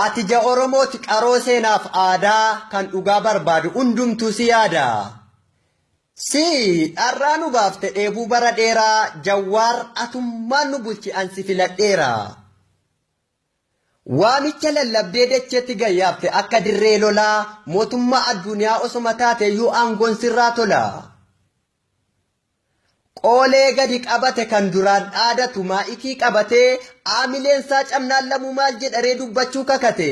Atija Oromooti qaroo seenaaf aadaa kan dhugaa barbaadu hundumtuu si yaada. Si dharraa nu baafte dheebuu bara dheeraa Jawwaar atummaan nu bulchi ansi filadheera. Waamicha lallabdee dacheetti gayyaafte akka dirree lolaa mootummaa addunyaa osoma taate iyyuu aangoon sirraa tola. Qoolee gadi qabate kan duraan dhaadatu maa'ikii qabatee aamileensaa camnaan lamuu maal jedharee dubbachuu kakate.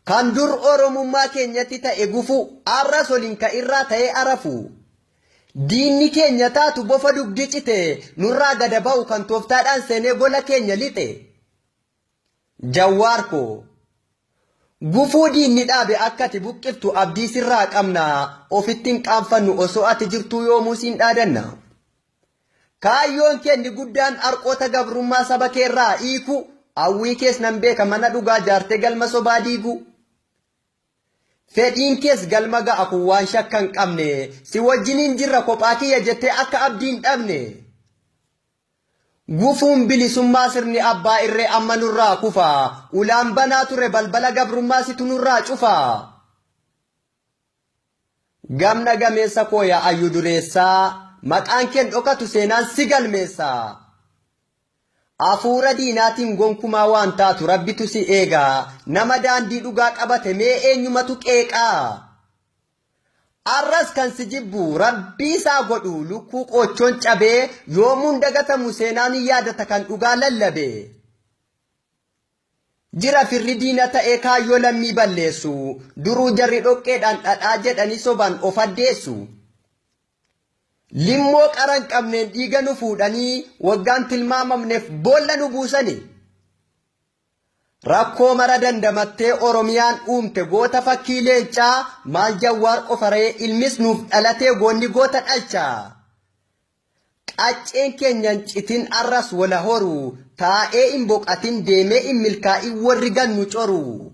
Kan dur Oromummaa keenyatti ta'e gufu arras oliin ka irraa ta'e arafu. Diinni keenya taatu bofa dugdi cite nurraa gada ba'u kan tooftaadhaan seenee gola keenya lixe. Jawwaar ko gufuu diinni dhaabe akkati buqqiftu abdii sirraa qabna ofittiin qaanfannu osoo ati jirtuu yoomuu siin dhaadanna. Kaayyoon keenni guddaan arqoota gabrummaa saba keerraa hiiku hawwii kees nan beeka mana dhugaa jaarte galma sobaa diigu. Fedhiin kees galma ga'a kun waan shakka hin qabne si wajjiniin jirra kophaa kiyya jettee akka abdiin dhabne. Gufuun bilisummaa sirni abbaa irree amma nurraa kufa ulaan banaa ture balbala gabrummaa situ nurraa cufa. Gamna gameessa kooya ayyu dureessaa maqaan keen dhokatu seenaan si galmeessa. Afuura diinaatiin gonkumaa waan taatu rabbitu si eega nama daandii dhugaa qabate mee eenyumatu qeeqaa. Arras kan si jibbu rabbii isaa godhu lukkuu qochoon cabee yoomuun dagatamu seenaan yaadata kan dhugaa lallabe. Jira firri diina ta'ee kaayyoo lammii balleessu duruu jarri dhoqqeedhaan dhadhaa jedhanii soban of addeessu. Limmoo qaran qabneen dhiiga nu fuudhanii waggaan tilmaamamneef boolla nu buusani. Rakkoo mara dandamattee Oromiyaan uumte goota fakkii leencaa maal Jawwaar qofaree ilmis nuuf dhalatee goonni goota dhalchaa. Qacceen keenyan citin arras wala horu taa'ee hin boqatin deemee hin milkaa'in warri gannu coru.